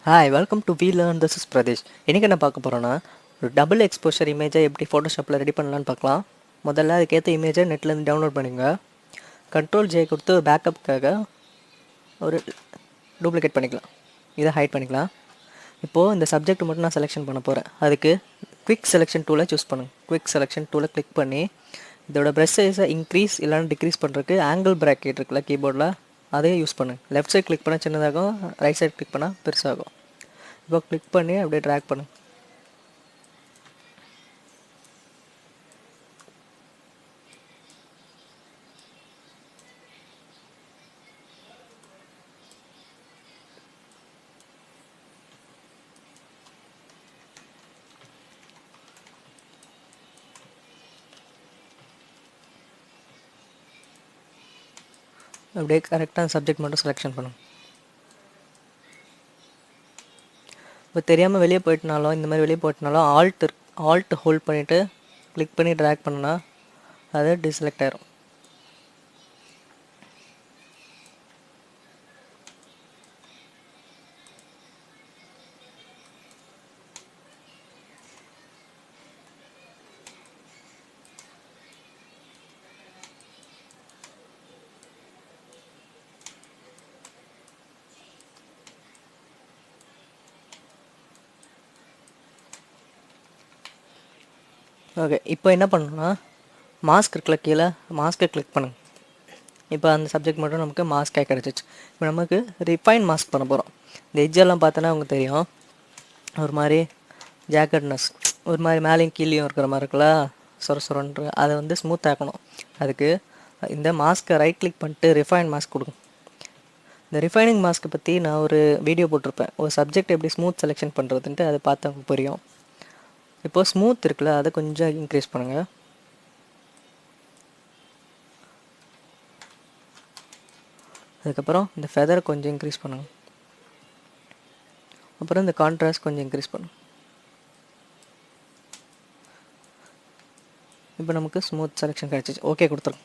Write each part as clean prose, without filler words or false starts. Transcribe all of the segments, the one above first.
Hi welcome to we learn. This is Pradesh. இன்றைக்கி என்ன பார்க்க போகிறோன்னா, ஒரு டபுள் எக்ஸ்போஷர் இமேஜை எப்படி ஃபோட்டோஷாப்பில் ரெடி பண்ணலான்னு பார்க்கலாம். முதல்ல அதுக்கேற்ற இமேஜை நெட்லேருந்து டவுன்லோட் பண்ணுங்க. கண்ட்ரோல் ஜே கொடுத்து ஒரு பேக்கப்புக்காக ஒரு டூப்ளிகேட் பண்ணிக்கலாம். இதை ஹைட் பண்ணிக்கலாம். இப்போது இந்த சப்ஜெக்ட் மட்டும் நான் செலெக்ஷன் பண்ண போகிறேன். அதுக்கு குவிக் செலெக்ஷன் டூலை சூஸ் பண்ணுங்க. குவிக் செலெக்ஷன் டூலை கிளிக் பண்ணி இதோட ப்ரெஷ் சைஸை இன்க்ரீஸ் இல்லைன்னா டிக்ரீஸ் பண்ணுறதுக்கு ஆங்கிள் ப்ராக்கெட் இருக்குல்ல கீபோர்டில், அதையே யூஸ் பண்ணுங்க. லெஃப்ட் சைட் கிளிக் பண்ணால் சின்னதாகும், ரைட் சைட் கிளிக் பண்ணால் பெருசாகும். இப்போ கிளிக் பண்ணி அப்படியே ட்ராக் பண்ணு. அப்படியே கரெக்டாக சப்ஜெக்ட் மட்டும் செலெக்ஷன் பண்ணுங்க. இப்போ தெரியாமல் வெளியே போயிட்டனாலும் இந்த மாதிரி வெளியே போயிட்டனாலும் ஆல்ட் ஹோல்ட் பண்ணிவிட்டு கிளிக் பண்ணி ட்ராக் பண்ணனா அது டிசெலக்ட் ஆயிரும். ஓகே, இப்போ என்ன பண்ணணும்னா மாஸ்க் இருக்குல்ல, கீழே மாஸ்க்கை கிளிக் பண்ணுங்க. இப்போ அந்த சப்ஜெக்ட் மட்டும் நமக்கு மாஸ்க்காக கிடச்சிச்சு. இப்போ நமக்கு ரிஃபைன் மாஸ்க் பண்ண போகிறோம். இந்த எட்ஜெல்லாம் பார்த்தோன்னா உங்களுக்கு தெரியும், ஒரு மாதிரி ஜாக்கெட்னஸ், ஒரு மாதிரி மேலேயும் கீழேயும் இருக்கிற மாதிரி இருக்குல்ல, சொரன்ற அதை வந்து ஸ்மூத் ஆக்கணும். அதுக்கு இந்த மாஸ்க்கை ரைட் கிளிக் பண்ணிட்டு ரிஃபைன் மாஸ்க் கொடுங்க. இந்த ரிஃபைனிங் மாஸ்க்கை பற்றி நான் ஒரு வீடியோ போட்டிருப்பேன், ஒரு சப்ஜெக்ட் எப்படி ஸ்மூத் செலெக்ஷன் பண்ணுறதுன்ட்டு. அதை பார்த்தா புரியும். இப்போது ஸ்மூத் இருக்குல்ல, அதை கொஞ்சம் இன்க்ரீஸ் பண்ணுங்கள். அதுக்கப்புறம் இந்த ஃபெதரை கொஞ்சம் இன்க்ரீஸ் பண்ணுங்கள். அப்புறம் இந்த கான்ட்ராஸ்ட் கொஞ்சம் இன்க்ரீஸ் பண்ணுங்கள். இப்போ நமக்கு ஸ்மூத் செலெக்ஷன் கிடச்சிச்சு. ஓகே கொடுத்துருங்க.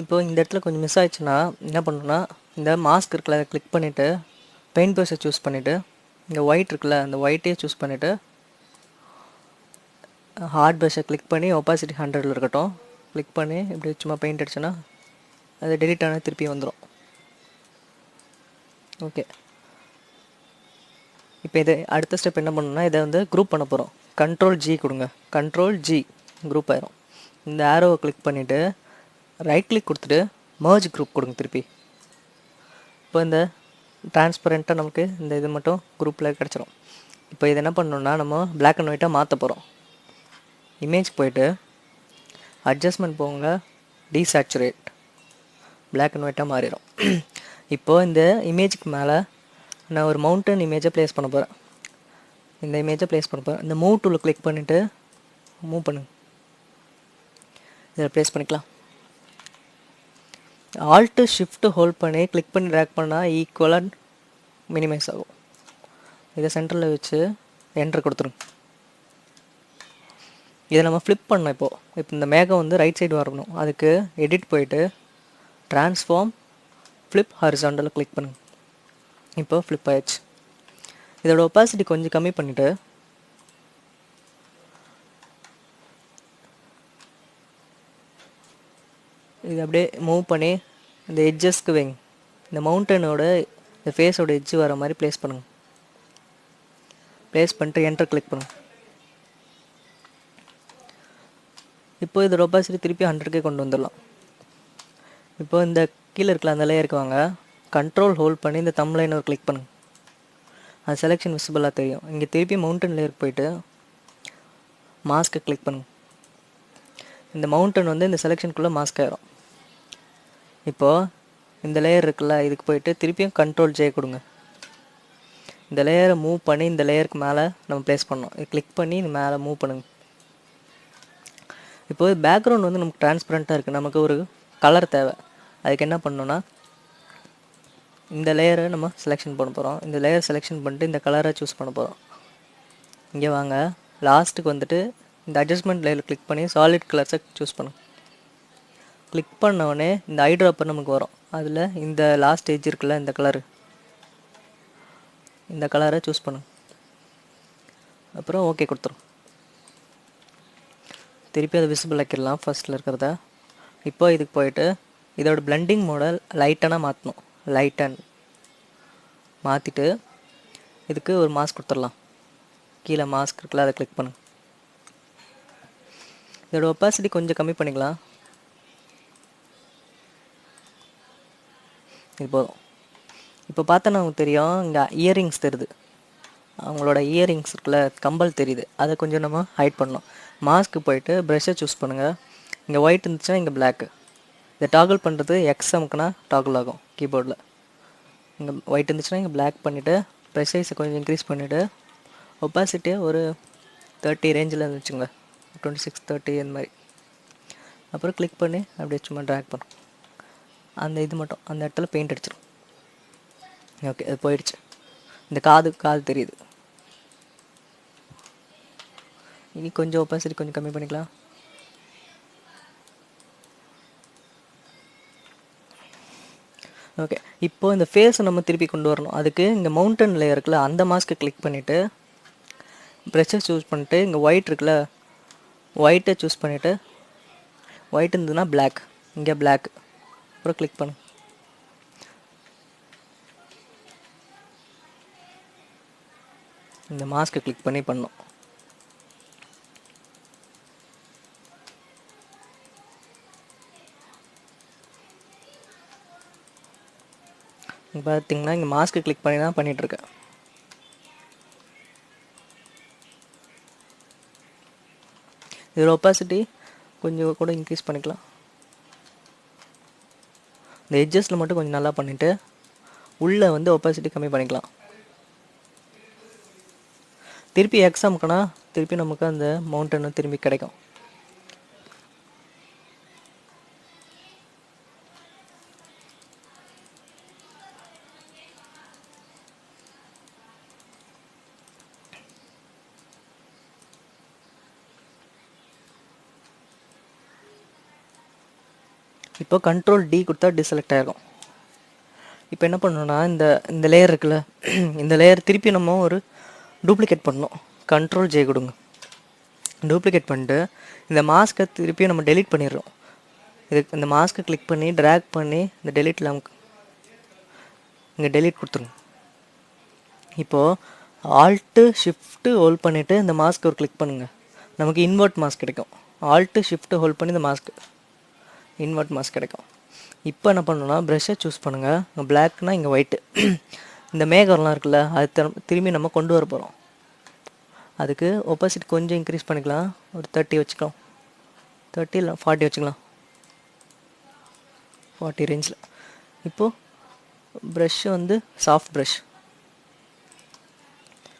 இப்போ இந்த இடத்துல கொஞ்சம் மிஸ் ஆயிடுச்சுன்னா என்ன பண்ணணும்னா, இந்த மாஸ்க் இருக்குல்ல அதை கிளிக் பண்ணிவிட்டு பெயிண்ட் ப்ரஷை சூஸ் பண்ணிவிட்டு இந்த ஒயிட் இருக்குல்ல அந்த ஒயிட்டையே சூஸ் பண்ணிவிட்டு ஹார்ட் ப்ரஷை கிளிக் பண்ணி ஒப்பாசிட்டி 100 இருக்கட்டும். கிளிக் பண்ணி இப்படி சும்மா பெயிண்ட் அடிச்சோன்னா அது டெலிட் ஆனால் திருப்பி வந்துடும். ஓகே, இப்போ இது அடுத்த ஸ்டெப் என்ன பண்ணணும்னா, இதை வந்து குரூப் பண்ண போகிறோம். கண்ட்ரோல் ஜி கொடுங்க. கண்ட்ரோல் ஜி குரூப் ஆயிரும். இந்த ஆரோவை கிளிக் பண்ணிவிட்டு ரைட் கிளிக் கொடுத்துட்டு மர்ஜ் குரூப் கொடுங்க திருப்பி. இப்போ இந்த டிரான்ஸ்பரண்ட்டாக நமக்கு இந்த இது மட்டும் குரூப்பில் கிடச்சிரும். இப்போ இது என்ன பண்ணணுன்னா, நம்ம பிளாக் அண்ட் ஒயிட்டாக மாற்ற போகிறோம். இமேஜ் போயிட்டு அட்ஜஸ்ட்மெண்ட் போங்க, டீசேச்சுரேட், பிளாக் அண்ட் ஒயிட்டாக மாறிடும். இப்போது இந்த இமேஜுக்கு மேலே நான் ஒரு மவுண்டன் இமேஜை ப்ளேஸ் பண்ண போகிறேன். இந்த இமேஜை ப்ளேஸ் பண்ண போகிறேன். இந்த மூவ் டூலை கிளிக் பண்ணிவிட்டு மூவ் பண்ணுங்க. இதில் ப்ளேஸ் பண்ணிக்கலாம். ஆல்ட்டு ஷிஃப்ட்டு ஹோல்ட் பண்ணி கிளிக் பண்ணி ட்ராக் பண்ணால் ஈக்குவலாக மினிமைஸ் ஆகும். இதை சென்டரில் வச்சு என்டர் கொடுத்துருங்க. இதை நம்ம ஃப்ளிப் பண்ணோம். இப்போ இந்த மேகம் வந்து ரைட் சைடு வரணும். அதுக்கு எடிட் போயிட்டு ட்ரான்ஸ்ஃபார்ம் ஃப்ளிப் ஹாரிசாண்டலில் கிளிக் பண்ணுங்க. இப்போ ஃப்ளிப் ஆயிடுச்சு. இதோட ஒப்பாசிட்டி கொஞ்சம் கம்மி பண்ணிவிட்டு இது அப்படியே மூவ் பண்ணி இந்த எட்ஜஸ்க்கு வைங்க. இந்த மவுண்டனோட இந்த ஃபேஸோட எட்ஜ் வர மாதிரி ப்ளேஸ் பண்ணுங்கள். ப்ளேஸ் பண்ணிட்டு என்டர் கிளிக் பண்ணுங்கள். இப்போ இதோட ஒப்பாசிட்டி திருப்பி 100க்கே கொண்டு வந்துடலாம். இப்போ இந்த கீழே இருக்கலாம் அந்த லேயருக்கு வாங்க. கண்ட்ரோல் ஹோல்ட் பண்ணி இந்த தம் லைன் ஒரு கிளிக் பண்ணுங்கள். அது செலெக்ஷன் விசிபிளாக தெரியும். இங்கே திருப்பி மவுண்டன் லேயருக்கு போயிட்டு மாஸ்க்கை கிளிக் பண்ணுங்கள். இந்த மவுண்டன் வந்து இந்த செலெக்ஷனுக்குள்ளே மாஸ்க் ஆயிரும். இப்போது இந்த லேயர் இருக்குல்ல, இதுக்கு போயிட்டு திருப்பியும் கண்ட்ரோல் ஜே கொடுங்க. இந்த லேயரை மூவ் பண்ணி இந்த லேயருக்கு மேலே நம்ம ப்ளேஸ் பண்ணோம். இது கிளிக் பண்ணி இந்த மேலே மூவ் பண்ணுங்கள். இப்போது பேக்ரவுண்ட் வந்து நமக்கு டிரான்ஸ்பரண்ட்டாக இருக்குது. நமக்கு ஒரு கலர் தேவை. அதுக்கு என்ன பண்ணணுன்னா, இந்த லேயரை நம்ம செலெக்ஷன் பண்ண போகிறோம். இந்த லேயர் செலெக்ஷன் பண்ணிட்டு இந்த கலரை சூஸ் பண்ண போகிறோம். இங்கே வாங்க, லாஸ்ட்டுக்கு வந்துட்டு இந்த அட்ஜஸ்ட்மெண்ட் லேயர் கிளிக் பண்ணி சாலிட் கலர்ஸை சூஸ் பண்ணுங்க. கிளிக் பண்ண உடனே இந்த ஐ ட்ராப்பர் நமக்கு வரும். அதில் இந்த லாஸ்ட் எட்ஜ் இருக்குல்ல, இந்த கலரு, இந்த கலரை சூஸ் பண்ணுங்க. அப்புறம் ஓகே கொடுத்துரும். திருப்பி அதை விசிபிள் ஆக்கிடலாம் ஃபர்ஸ்ட்டில் இருக்கிறத. இப்போ இதுக்கு போயிட்டு இதோட பிளெண்டிங் மோடல் லைட்டனாக மாற்றணும். லைட்டன் மாற்றிட்டு இதுக்கு ஒரு மாஸ்க் கொடுத்துடலாம். கீழே மாஸ்க் இருக்குல்ல, அதை கிளிக் பண்ணுங்க. இதோட ஒப்பாசிட்டி கொஞ்சம் கம்மி பண்ணிக்கலாம். இது போதும். இப்போ பார்த்தோன்னா நமக்கு தெரியும், இங்கே இயரிங்ஸ் தெரியுது. அவங்களோட இயரிங்ஸ் இருக்குல்ல, கம்பல் தெரியுது. அதை கொஞ்சம் நம்ம ஹைட் பண்ணணும். மாஸ்க்கு போயிட்டு ப்ரெஷ்ஷை சூஸ் பண்ணுங்கள். இங்கே ஒயிட் இருந்துச்சுன்னா இங்கே பிளாக்கு. இதை டாகிள் பண்ணுறது எக்ஸ் அமுக்குனா டாகிள் ஆகும் கீபோர்டில். இங்கே ஒயிட் இருந்துச்சுன்னா இங்கே பிளாக் பண்ணிவிட்டு ப்ரெஷ் சைஸை கொஞ்சம் இன்க்ரீஸ் பண்ணிவிட்டு ஒப்பாசிட்டியை ஒரு 30 ரேஞ்சில் இருந்துச்சுங்க, 26 30 அந்த மாதிரி. அப்புறம் கிளிக் பண்ணி அப்படியே சும்மா ட்ராக் பண்ணும். அந்த இது மட்டும் அந்த இடத்துல பெயிண்ட் அடிச்சிடும். ஓகே, அது போயிடுச்சு. இந்த காது தெரியுது. இனி கொஞ்சம் ஒப்பாசிட்டி கொஞ்சம் கம்மி பண்ணிக்கலாம். ஓகே, இப்போது இந்த ஃபேஸை நம்ம திருப்பி கொண்டு வரணும். அதுக்கு இங்கே மவுண்டன் லேயர் இருக்குல்ல, அந்த மாஸ்க்கை கிளிக் பண்ணிவிட்டு ப்ரெஷ்ஷை சூஸ் பண்ணிட்டு இங்கே ஒயிட் இருக்குல்ல, ஒயிட்டை சூஸ் பண்ணிவிட்டு ஒயிட் இருந்ததுன்னா பிளாக், இங்கே பிளாக். அப்புறம் கிளிக் பண்ணு. இந்த மாஸ்க்கை கிளிக் பண்ணி பண்ணணும். இங்கே பார்த்தீங்கன்னா இங்கே மாஸ்க்கு கிளிக் பண்ணி தான் பண்ணிகிட்ருக்கேன். இதோட ஒப்பாசிட்டி கொஞ்சம் கூட இன்க்ரீஸ் பண்ணிக்கலாம். இந்த எட்ஜஸில் மட்டும் கொஞ்சம் நல்லா பண்ணிவிட்டு உள்ளே வந்து ஒப்பாசிட்டி கம்மி பண்ணிக்கலாம். திருப்பி எக்ஸாமுக்குனா திருப்பி நமக்கு அந்த மவுண்டன் திரும்பி கிடைக்கும். இப்போ கண்ட்ரோல் டி கொடுத்தா டிசெலக்ட் ஆகிடும். இப்போ என்ன பண்ணணும்னா இந்த லேயர் இருக்குல்ல, இந்த லேயர் திருப்பி நம்ம ஒரு டூப்ளிகேட் பண்ணணும். கண்ட்ரோல் ஜே கொடுங்க. டூப்ளிகேட் பண்ணிட்டு இந்த மாஸ்க்கை திருப்பி நம்ம டெலீட் பண்ணிடுறோம். இதுக்கு இந்த மாஸ்க்கை கிளிக் பண்ணி ட்ராக் பண்ணி இந்த டெலீட்டில் இங்கே டெலீட் கொடுத்துருங்க. இப்போது ஆல்ட்டு ஷிஃப்ட்டு ஹோல்ட் பண்ணிவிட்டு இந்த மாஸ்க் ஒரு கிளிக் பண்ணுங்கள். நமக்கு இன்வெர்ட் மாஸ்க் கிடைக்கும். ஆல்ட்டு ஷிஃப்ட்டு ஹோல்ட் பண்ணி இந்த மாஸ்க்கு இன்வெர்ட் மாஸ்க் கிடைக்கும். இப்போ என்ன பண்ணணும்னா ப்ரெஷ்ஷை சூஸ் பண்ணுங்கள். இங்கே பிளாக்னால் இங்கே ஒயிட்டு. இந்த மேகம்லாம் இருக்குல்ல, அது திரும்பி நம்ம கொண்டு வர போகிறோம். அதுக்கு ஒப்பாசிட்டி கொஞ்சம் இன்க்ரீஸ் பண்ணிக்கலாம். ஒரு 30 வச்சுக்கலாம். 30 இல்லை 40 வச்சுக்கலாம். 40 ரேஞ்சில். இப்போது ப்ரெஷ்ஷு வந்து சாஃப்ட் ப்ரெஷ்.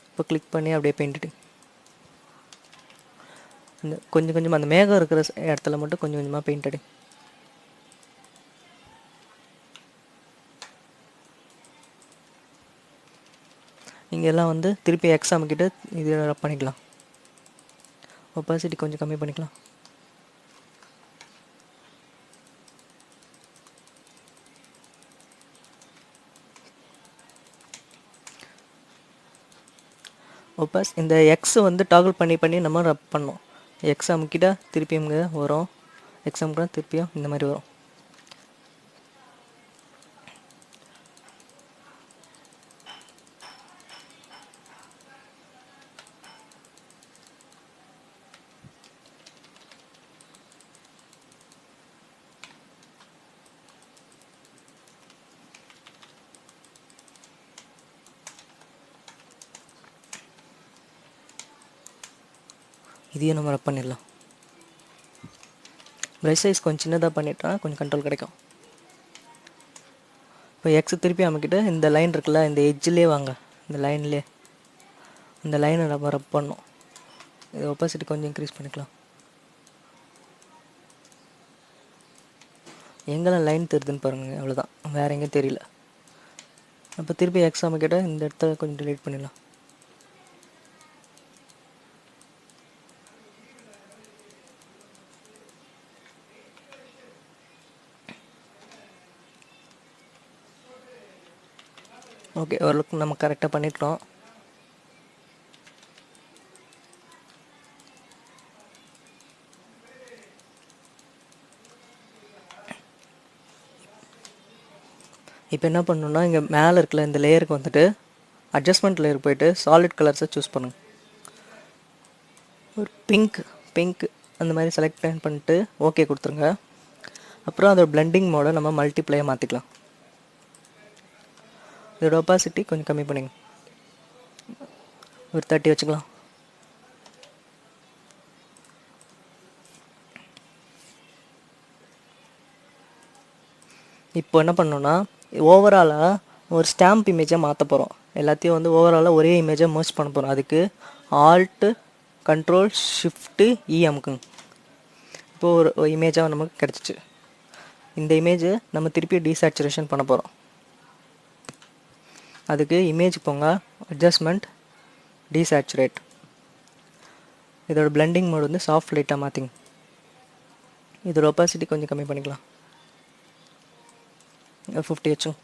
இப்போ கிளிக் பண்ணி அப்படியே பெயிண்ட் இந்த கொஞ்சம் கொஞ்சமாக அந்த மேகம் இருக்கிற இடத்துல மட்டும் கொஞ்சம் கொஞ்சமாக பெயிண்ட் அடி. இங்கே எல்லாம் வந்து திருப்பி எக்ஸாம் கிட்ட இது ரப் பண்ணிக்கலாம். ஒப்பாசிட்டி கொஞ்சம் கம்மி பண்ணிக்கலாம். இந்த எக்ஸ் வந்து டாகிள் பண்ணி பண்ணி நம்ம ரப் பண்ணோம். எக்ஸாம் கிட்ட திருப்பி இங்கே வரும். எக்ஸாம் கூட திருப்பியும் இந்த மாதிரி வரும். இதையும் நம்ம ரப் பண்ணிடலாம். ப்ரெஷ் சைஸ் கொஞ்சம் சின்னதாக பண்ணிட்டோன்னா கொஞ்சம் கண்ட்ரோல் கிடைக்கும். இப்போ எக்ஸ் திருப்பி அமைக்கிட்டு இந்த லைன் இருக்குல்ல, இந்த எட்ஜ்லேயே வாங்க. இந்த லைன்லேயே இந்த லைனை நம்ம ரப் பண்ணோம். இது ஒப்பாசிட்டி கொஞ்சம் இன்க்ரீஸ் பண்ணிக்கலாம். எங்கெல்லாம் லைன் தெரியுதுன்னு பாருங்கள், அவ்வளோதான், வேறு எங்கேயும் தெரியல. அப்போ திருப்பி எக்ஸ் அமைக்கிட்ட இந்த இடத்த கொஞ்சம் டிலீட் பண்ணிடலாம். ஓகே, ஓரளவுக்கு நம்ம கரெக்டாக பண்ணிட்டோம். இப்போ என்ன பண்ணணும்னா, இங்கே மேலே இருக்கிற இந்த லேயருக்கு வந்துட்டு அட்ஜஸ்ட்மெண்ட் லேயர் போயிட்டு சாலிட் கலர்ஸை சூஸ் பண்ணுங்க. ஒரு பிங்க் அந்த மாதிரி செலக்ட் பண்ணிட்டு ஓகே கொடுத்துருங்க. அப்புறம் அதோட பிளெண்டிங் மோடை நம்ம மல்டிப்ளையாக மாற்றிக்கலாம். இதோட ஒப்பாசிட்டி கொஞ்சம் கம்மி பண்ணிங்க, ஒரு 30 வச்சுக்கலாம். இப்போ என்ன பண்ணணும்னா, ஓவராலாக ஒரு ஸ்டாம்ப் இமேஜை மாற்ற போகிறோம். எல்லாத்தையும் வந்து ஓவராலாக ஒரே இமேஜை மர்ஜ் பண்ண போகிறோம். அதுக்கு ஆல்ட்டு கண்ட்ரோல் ஷிஃப்ட்டு அமுக்குங்க. இப்போது ஒரு இமேஜாக நமக்கு கிடச்சிச்சு. இந்த இமேஜை நம்ம திருப்பி டீசேச்சுரேஷன் பண்ண போகிறோம். அதுக்கு இமேஜ் போங்க, அட்ஜஸ்ட்மெண்ட், டீசேச்சுரேட். இதோட பிளெண்டிங் மோட் வந்து சாஃப்ட் லைட்டாக மாற்றிங்க. இதோட ஒப்பாசிட்டி கொஞ்சம் கம்மி பண்ணிக்கலாம், 50 வச்சுங்க.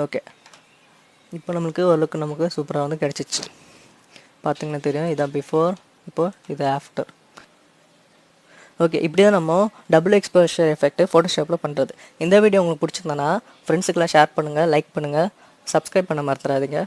ஓகே, இப்போ நம்மளுக்கு ஓரளவுக்கு நமக்கு சூப்பராக வந்து கிடச்சிச்சு. பார்த்திங்கன்னா தெரியும், இதான் பிஃபோர், இப்போது இது ஆஃப்டர். ஓகே, இப்படி தான் நம்ம டபுள் எக்ஸ்போஷர் எஃபெக்ட் ஃபோட்டோஷாப்பில் பண்ணுறது. இந்த வீடியோ உங்களுக்கு பிடிச்சிருந்தனா ஃப்ரெண்ட்ஸுக்கெல்லாம் ஷேர் பண்ணுங்கள், லைக் பண்ணுங்கள், சப்ஸ்கிரைப் பண்ண மறந்துடாதீங்க.